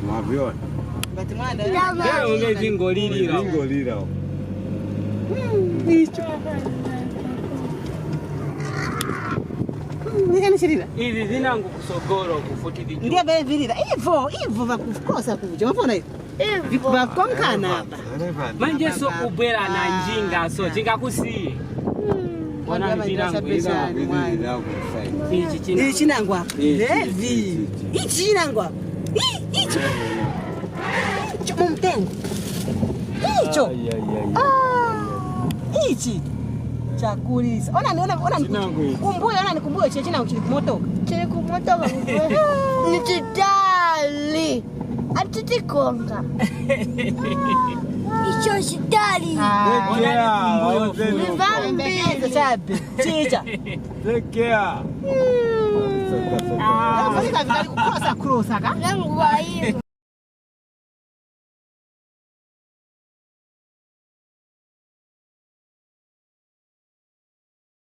Mwaviona. Bati mwanda. Leo ungezi ngolilira. Ngolilira. Nicho. Nigani shirira. Hizi zinangu kusogoro kufutidi. Ndia bele virira. Ivo vakukosa kuja. Mafona hivi. Ivo vakonkana hapa. Manje so kubwela na njinga so jinga kusiye. Wana njinangu Ichi chinangwa. Levi. Ichi chinangwa. Ichi. Mumtengo. Icho. Ichi. Chakulisa. Ona kumbuye nikumbuye chinangu chili kumotoka. Chili kumotoka. Ni chitali. Atitikonga. Icho chitali. Vivambi chabe. Chicha. Take care. Fika kukosa kurosa ka? Nangu wa hiyo.